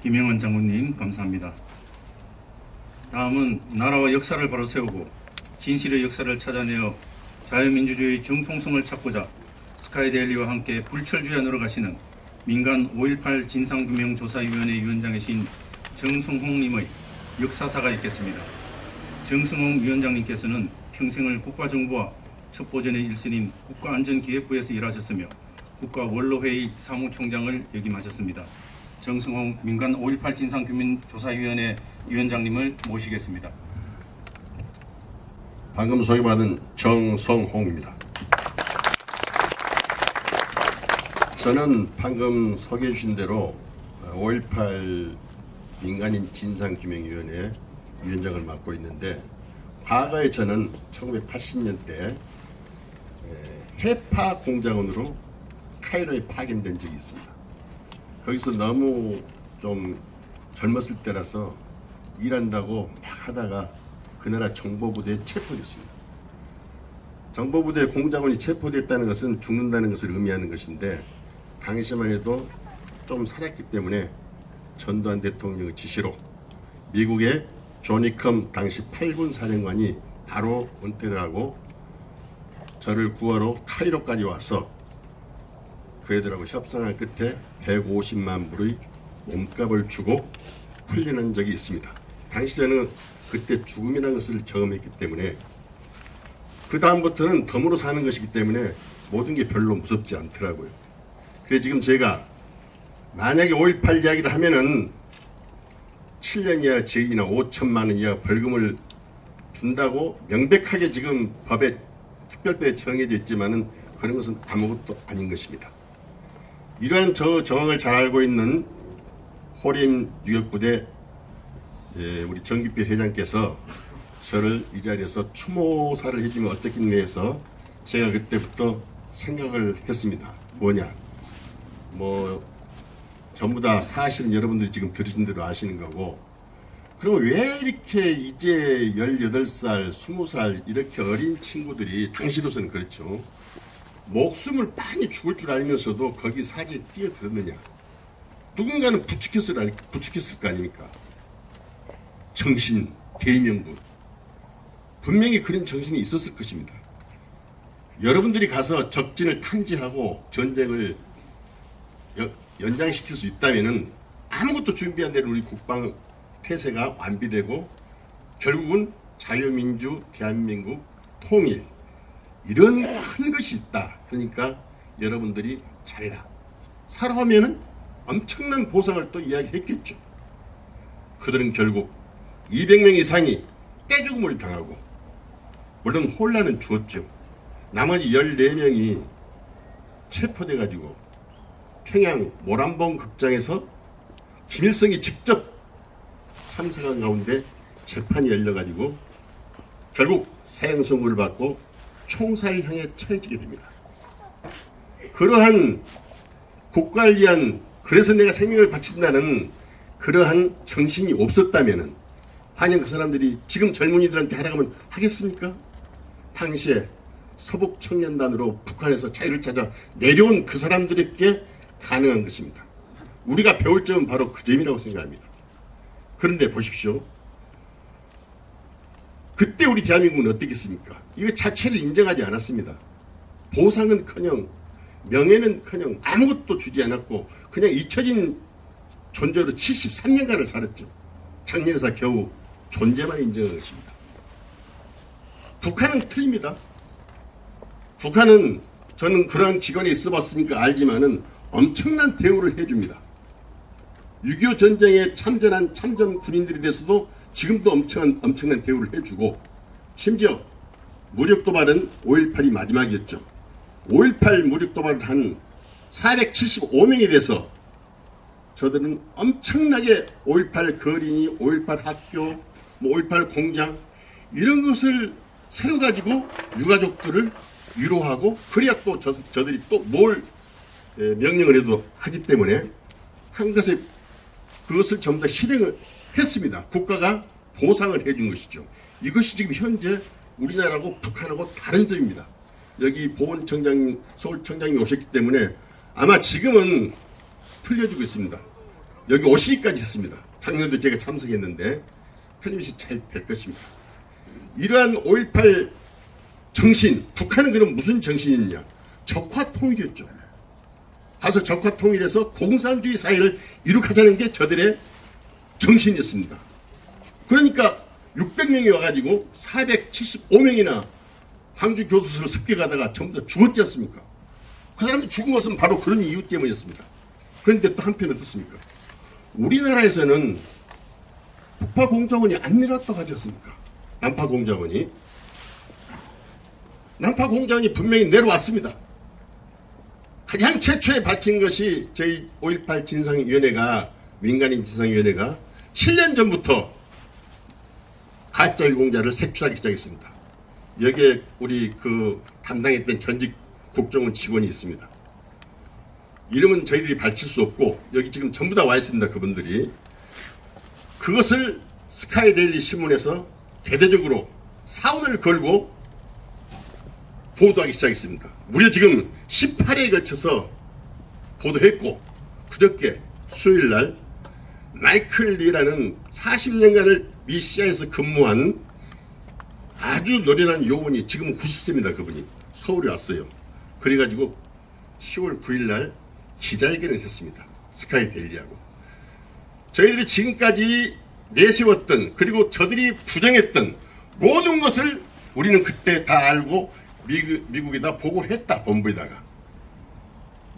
김영원 장군님 감사합니다. 다음은 나라와 역사를 바로 세우고 진실의 역사를 찾아내어 자유민주주의 정통성을 찾고자 스카이데일리와 함께 불철주야 늘어가시는 민간 5.18 진상규명조사위원회 위원장이신 정성홍님의 역사사가 있겠습니다. 정성홍 위원장님께서는 평생을 국가정보와 첩보전의 일선인 국가안전기획부에서 일하셨으며 국가원로회의 사무총장을 역임하셨습니다. 정성홍 민간 5.18 진상규명조사위원회 위원장님을 모시겠습니다. 방금 소개받은 정성홍입니다. 저는 방금 소개해 주신 대로 5.18 민간인 진상규명위원회 위원장을 맡고 있는데, 과거에 저는 1980년대 해파 공작원으로 카이로에 파견된 적이 있습니다. 거기서 너무 좀 젊었을 때라서 일한다고 막 하다가 그 나라 정보부대에 체포됐습니다. 정보부대 공작원이 체포됐다는 것은 죽는다는 것을 의미하는 것인데, 당시만 해도 좀 살았기 때문에 전두환 대통령의 지시로 미국의 조니컴 당시 8군 사령관이 바로 은퇴를 하고 저를 구하러 카이로까지 와서 그 애들하고 협상한 끝에 150만 불의 몸값을 주고 풀려난 적이 있습니다. 당시 저는 그때 죽음이라는 것을 경험했기 때문에 그 다음부터는 덤으로 사는 것이기 때문에 모든 게 별로 무섭지 않더라고요. 그래서 지금 제가 만약에 5.18 이야기를 하면은 7년 이하 징역이나 5천만 원 이하 벌금을 준다고 명백하게 지금 법에 특별법에 정해져 있지만은 그런 것은 아무것도 아닌 것입니다. 이러한 저 정황을 잘 알고 있는 호린 뉴욕부대 우리 정기필 회장께서 저를 이 자리에서 추모사를 해주면 어떻겠냐 해서 제가 그때부터 생각을 했습니다. 뭐냐, 뭐 전부 다 사실은 여러분들이 지금 들으신 대로 아시는 거고, 그러면 왜 이렇게 이제 18살, 20살 이렇게 어린 친구들이, 당시로서는 그렇죠, 목숨을 많이 죽을 줄 알면서도 거기 사지에 뛰어들었느냐. 누군가는 부추겼을 거 아닙니까? 정신, 대의명분. 분명히 그런 정신이 있었을 것입니다. 여러분들이 가서 적진을 탐지하고 전쟁을 연장시킬 수 있다면은 아무것도 준비 안 되는 우리 국방 태세가 완비되고 결국은 자유민주 대한민국 통일, 이런 큰 것이 있다. 그러니까 여러분들이 잘해라. 살아오면은 엄청난 보상을 또 이야기했겠죠. 그들은 결국 200명 이상이 떼죽음을 당하고, 물론 혼란은 주었죠. 나머지 14명이 체포돼 가지고 평양 모란봉 극장에서 김일성이 직접 참석한 가운데 재판이 열려가지고 결국 사형 선고를 받고 총살형에 처해지게 됩니다. 그러한 국가를 위한, 그래서 내가 생명을 바친다는 그러한 정신이 없었다면은 과연 그 사람들이 지금 젊은이들한테 하라고 하면 하겠습니까? 당시에 서북 청년단으로 북한에서 자유를 찾아 내려온 그 사람들에게 가능한 것입니다. 우리가 배울 점은 바로 그 점이라고 생각합니다. 그런데 보십시오. 그때 우리 대한민국은 어떻겠습니까? 이거 자체를 인정하지 않았습니다. 보상은커녕 명예는커녕 아무것도 주지 않았고 그냥 잊혀진 존재로 73년간을 살았죠. 작년에서 겨우 존재만 인정한 것입니다. 북한은 틀립니다. 북한은, 저는 그러한 기관에 있어봤으니까 알지만은 엄청난 대우를 해줍니다. 6.25 전쟁에 참전한 참전 군인들에 대해서도 지금도 엄청난 대우를 해주고, 심지어 무력 도발은 5.18이 마지막이었죠. 5.18 무력 도발을 한 475명에 대해서 저들은 엄청나게 5.18 거린이, 5.18 학교, 5.18 공장 이런 것을 세워가지고 유가족들을 위로하고, 그래야 또 저들이 또 뭘 명령을 해도 하기 때문에 한 것에 그것을 전부 다 실행을 했습니다. 국가가 보상을 해준 것이죠. 이것이 지금 현재 우리나라하고 북한하고 다른 점입니다. 여기 보훈청장, 서울청장이 오셨기 때문에 아마 지금은 틀려지고 있습니다. 여기 오시기까지 했습니다. 작년에도 제가 참석했는데 틀림없이 잘 될 것입니다. 이러한 5.18 정신, 북한은 그럼 무슨 정신이냐? 적화통일이었죠. 가서 적화통일해서 공산주의 사회를 이룩하자는 게 저들의 정신이었습니다. 그러니까 600명이 와가지고 475명이나 광주 교도소를 습격하다가 전부 다 죽었지 않습니까? 그 사람들 죽은 것은 바로 그런 이유 때문이었습니다. 그런데 또 한편 어떻습니까? 우리나라에서는 북파공작원이 안 내려왔다고 하지 않습니까? 난파공작원이 분명히 내려왔습니다. 가장 최초에 밝힌 것이 저희 5.18 진상위원회가, 민간인 진상위원회가 7년 전부터 가짜 유공자를 색출하기 시작했습니다. 여기에 우리 그 담당했던 전직 국정원 직원이 있습니다. 이름은 저희들이 밝힐 수 없고 여기 지금 전부 다 와 있습니다. 그분들이. 그것을 스카이데일리 신문에서 대대적으로 사원을 걸고 보도하기 시작했습니다. 무려 지금 18회에 걸쳐서 보도했고, 그저께 수요일날 마이클 리라는 40년간을 미 시아에서 근무한 아주 노련한 요원이, 지금 90세입니다. 그분이 서울에 왔어요. 그래가지고 10월 9일날 기자회견을 했습니다. 스카이데일리하고. 저희들이 지금까지 내세웠던, 그리고 저들이 부정했던 모든 것을 우리는 그때 다 알고 미국에다 보고를 했다. 본부에다가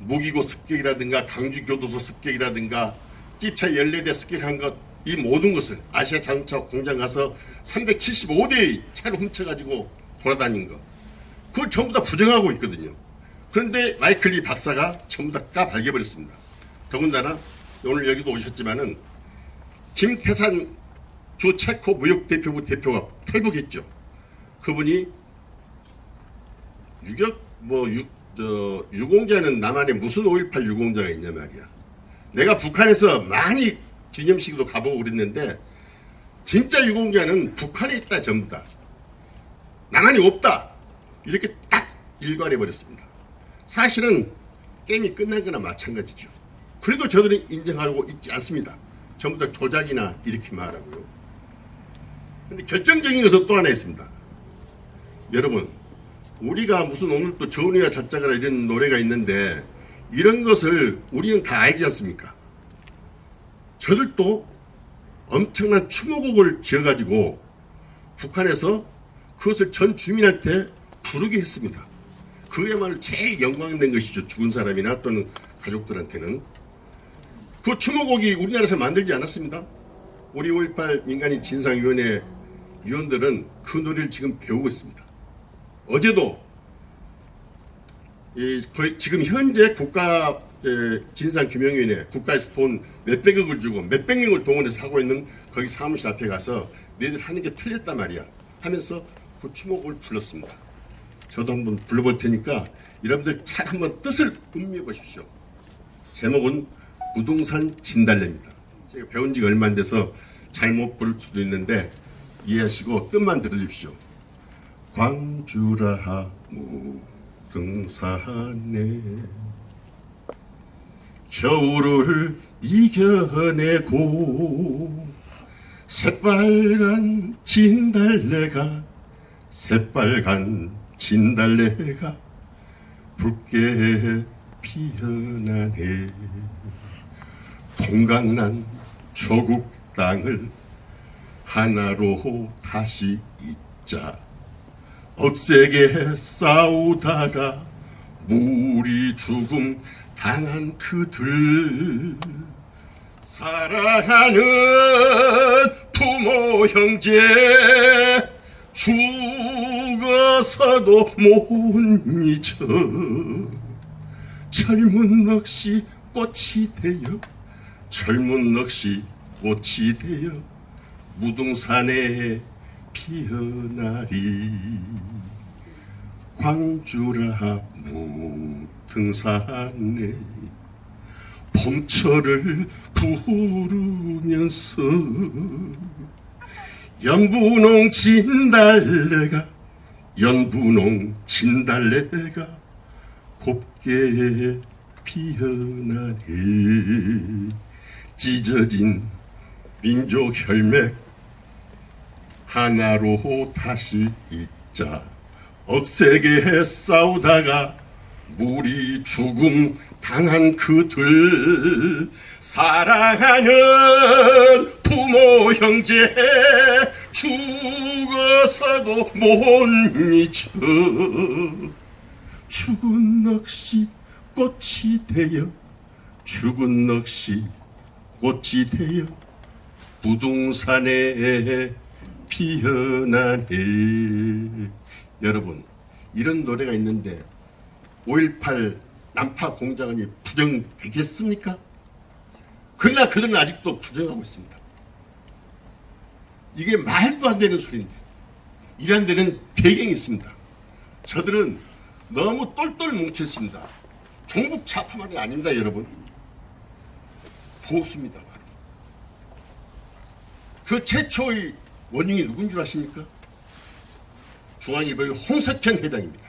무기고 습격이라든가 강주교도소 습격이라든가 찝차 14대 습격한 것, 이 모든 것을 아시아 자동차 공장 가서 375대의 차를 훔쳐가지고 돌아다닌 것, 그걸 전부 다 부정하고 있거든요. 그런데 마이클 리 박사가 전부 다 까발려버렸습니다. 더군다나 오늘 여기도 오셨지만은 김태산 주 체코 무역대표부 대표가 탈북했죠. 그분이 유공자는 남한에 무슨 5.18 유공자가 있냐 말이야. 내가 북한에서 많이 기념식도 가보고 그랬는데 진짜 유공자는 북한에 있다. 전부 다. 남한이 없다. 이렇게 딱 일관해버렸습니다. 사실은 게임이 끝난 거나 마찬가지죠. 그래도 저들은 인정하고 있지 않습니다. 전부 다 조작이나 이렇게 말하고요. 근데 결정적인 것은 또 하나 있습니다. 여러분, 우리가 무슨 오늘 또 저은이와 자짜가라 이런 노래가 있는데 이런 것을 우리는 다 알지 않습니까? 저들도 엄청난 추모곡을 지어가지고 북한에서 그것을 전 주민한테 부르게 했습니다. 그야말로 제일 영광된 것이죠. 죽은 사람이나 또는 가족들한테는. 그 추모곡이 우리나라에서 만들지 않았습니다. 우리 5.18 민간인 진상위원회 위원들은 그 노래를 지금 배우고 있습니다. 어제도 지금 현재 국가 진상규명위원회, 국가에서 돈 몇백억을 주고 몇백 명을 동원해서 하고 있는 거기 사무실 앞에 가서 너희들 하는 게 틀렸단 말이야 하면서 그 추모곡을 불렀습니다. 저도 한번 불러볼 테니까 여러분들 잘 한번 뜻을 음미해 보십시오. 제목은 무등산 진달래입니다. 제가 배운 지가 얼마 안 돼서 잘못 부를 수도 있는데 이해하시고 뜻만 들어주십시오. 광주라 무등산에 겨울을 이겨내고 새빨간 진달래가 붉게 피어나네. 동강난 조국 땅을 하나로 다시 잇자. 억세게 싸우다가 무리 죽음 당한 그들, 사랑하는 부모 형제 죽어서도 못 잊어. 젊은 넋이 꽃이 되어 무등산에 피어나리. 광주라 무등산에 봄철을 부르면서 연분홍 진달래가 곱게 피어나리. 찢어진 민족 혈맥 하나로 다시 잇자. 억세게 싸우다가 무리 죽음 당한 그들 사랑하는 부모 형제 죽어서도 못 잊어. 죽은 넋이 꽃이 되어 죽은 넋이 꽃이 되어 부동산에 피어나네. 여러분, 이런 노래가 있는데 5.18 난파 공작원이 부정되겠습니까? 그러나 그들은 아직도 부정하고 있습니다. 이게 말도 안 되는 소리인데 이런 데는 배경이 있습니다. 저들은 너무 똘똘 뭉쳤습니다. 종북 좌파만이 아닙니다, 여러분. 보수입니다. 그 최초의 원흉이 누군 줄 아십니까? 중앙일보의 홍석현 회장입니다.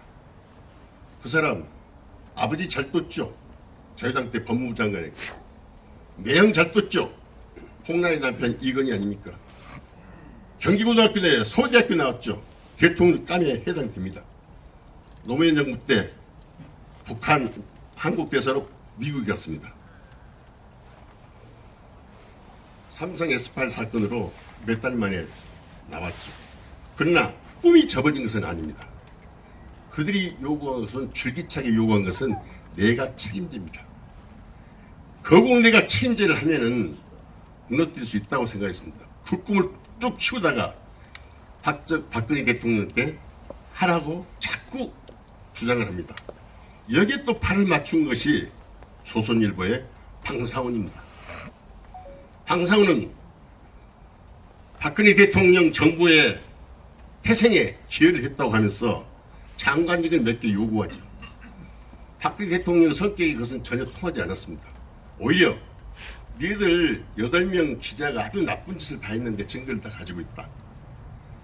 그 사람 아버지 잘 떴죠. 자유당 때 법무부 장관이고 매형 잘 떴죠. 홍나의 남편 이건희 아닙니까? 경기고등학교 내 서울대학교 나왔죠. 대통령 깜에 해당됩니다. 노무현 정부 때 북한 한국 대사로 미국에 갔습니다. 삼성 S8 사건으로 몇 달 만에 나왔죠. 그러나 꿈이 접어진 것은 아닙니다. 그들이 요구한 것은 줄기차게 요구한 것은 내각 책임제입니다. 거국 내각 책임제를 하면은 무너뜨릴 수 있다고 생각했습니다. 그 꿈을 쭉 키우다가 박근혜 대통령 때 하라고 자꾸 주장을 합니다. 여기에 또 팔을 맞춘 것이 조선일보의 방상훈입니다. 방상훈은 박근혜 대통령 정부의 태생에 기여를 했다고 하면서 장관직을 몇 개 요구하죠. 박근혜 대통령 성격이 그것은 전혀 통하지 않았습니다. 오히려 니들 8명 기자가 아주 나쁜 짓을 다 했는데 증거를 다 가지고 있다.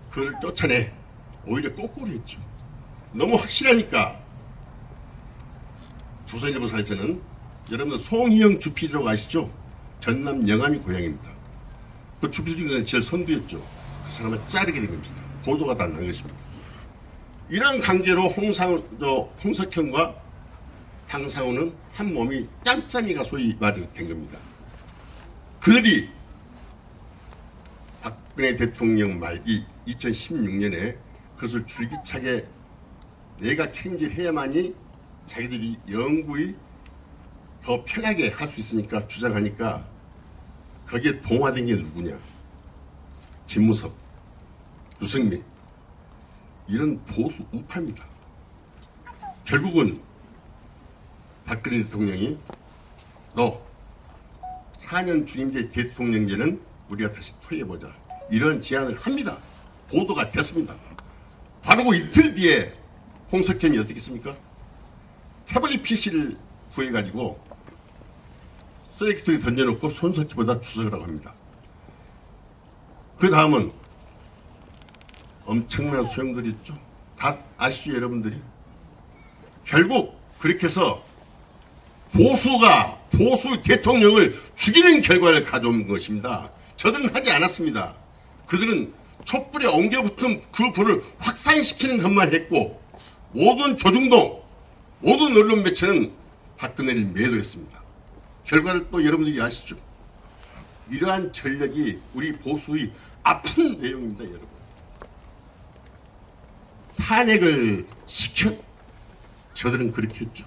그걸 쫓아내. 오히려 거꾸로 했죠. 너무 확실하니까 조선일보사에서는 여러분들 송희영 주필이라고 아시죠? 전남 영암이 고향입니다. 그 주필 중에서 제일 선두였죠. 그 사람을 자르게 된 겁니다. 보도가 다 난 것입니다. 이러한 관계로 홍석현과 방상훈은 한 몸이 짬짬이가 소위 말해서 된 겁니다. 그들이 박근혜 대통령 말기 2016년에 그것을 줄기차게 내가 책임질 해야만이 자기들이 영구히 더 편하게 할 수 있으니까 주장하니까 거기에 동화된 게 누구냐? 김무섭, 유승민 이런 보수 우파입니다. 결국은 박근혜 대통령이 너 4년 중임제 대통령제는 우리가 다시 토의해보자 이런 제안을 합니다. 보도가 됐습니다. 바로 그 이틀 뒤에 홍석현이 어떻게 했습니까? 태블릿 PC를 구해가지고 쓰레기통에 던져놓고 손석희보다 주석을 하고 합니다. 그 다음은 엄청난 소용돌이 있죠. 다 아시죠, 여러분들이? 결국 그렇게 해서 보수 대통령을 죽이는 결과를 가져온 것입니다. 저들은 하지 않았습니다. 그들은 촛불에 엉겨붙은 그 불을 확산시키는 것만 했고 모든 조중동, 모든 언론 매체는 박근혜를 매도했습니다. 결과를 또 여러분들이 아시죠? 이러한 전략이 우리 보수의 아픈 내용입니다, 여러분. 탄핵을 시켜 저들은 그렇게 했죠.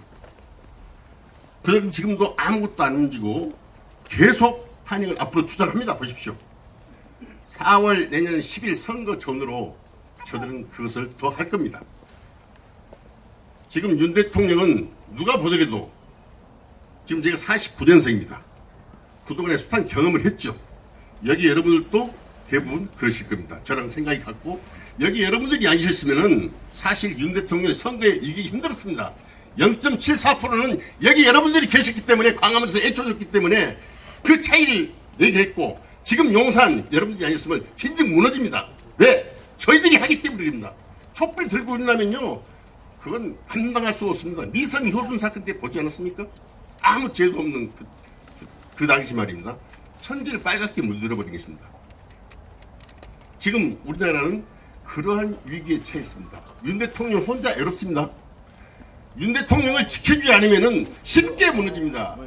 그들은 지금도 아무것도 안 움직이고 계속 탄핵을 앞으로 주장합니다. 보십시오. 4월 내년 10일 선거 전으로 저들은 그것을 더 할 겁니다. 지금 윤 대통령은 누가 보더라도 지금 제가 49년생입니다. 그동안에 숱한 경험을 했죠. 여기 여러분들도 대부분 그러실 겁니다. 저랑 생각이 같고 여기 여러분들이 앉으셨으면은 사실 윤 대통령 선거에 이기기 힘들었습니다. 0.74%는 여기 여러분들이 계셨기 때문에 광화문에서 애초졌기 때문에 그 차이를 내게 했고 지금 용산 여러분들이 아니었으면 진즉 무너집니다. 왜? 저희들이 하기 때문입니다. 촛불 들고 일어나면요 그건 감당할 수 없습니다. 미선 효순 사건 때 보지 않았습니까? 아무 죄도 없는 그 당시 말입니다. 천지를 빨갛게 물들어버린 것입니다. 지금 우리나라는 그러한 위기에 처해 있습니다. 윤 대통령 혼자 외롭습니다. 윤 대통령을 지켜주지 않으면 쉽게 무너집니다.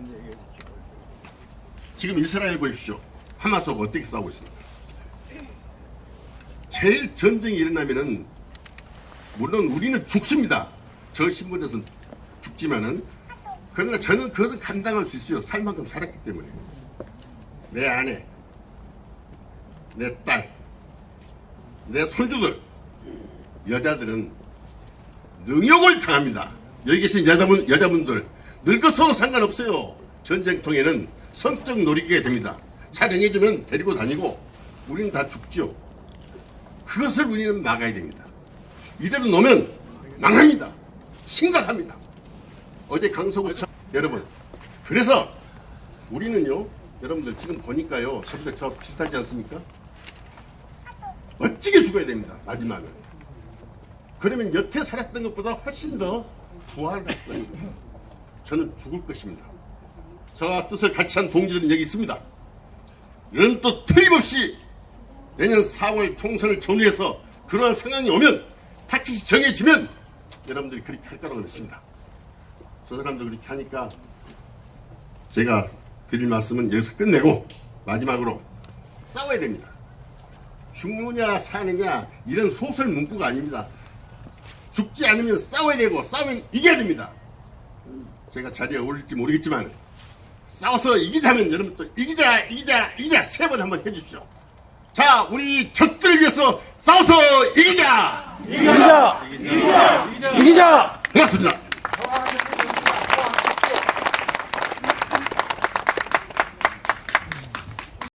지금 이스라엘 보십시오. 하마스하고 어떻게 싸우고 있습니까? 제일 전쟁이 일어나면은 물론 우리는 죽습니다. 저 신분에서는 죽지만은 그러나 저는 그것을 감당할 수 있어요. 살 만큼 살았기 때문에. 내 아내, 내 딸, 내 손주들, 여자들은 능욕을 당합니다. 여기 계신 여자분들 늙어서도 상관없어요. 전쟁통에는 성적 놀이기가 됩니다. 촬영해주면 데리고 다니고 우리는 다 죽죠. 그것을 우리는 막아야 됩니다. 이대로 놓으면 망합니다. 심각합니다. 어제 강서구청 여러분, 그래서 우리는요, 여러분들 지금 보니까요, 저보다 저 비슷하지 않습니까? 멋지게 죽어야 됩니다. 마지막은. 그러면 여태 살았던 것보다 훨씬 더 부활을 할 수가 있습니다. 저는 죽을 것입니다. 저와 뜻을 같이 한 동지들은 여기 있습니다. 이런 또 틀림없이 내년 4월 총선을 전후해서 그러한 상황이 오면 타깃이 정해지면 여러분들이 그렇게 할 거라고 믿습니다. 저 사람도 그렇게 하니까 제가 드릴 말씀은 여기서 끝내고 마지막으로 싸워야 됩니다. 죽느냐 사느냐 이런 소설 문구가 아닙니다. 죽지 않으면 싸워야 되고 싸우면 이겨야 됩니다. 제가 자리에 어울릴지 모르겠지만 싸워서 이기자면 여러분 또 이기자 3번 한번 해주십시오. 자, 우리 적들을 위해서 싸워서 이기자! 이기자! 고맙습니다.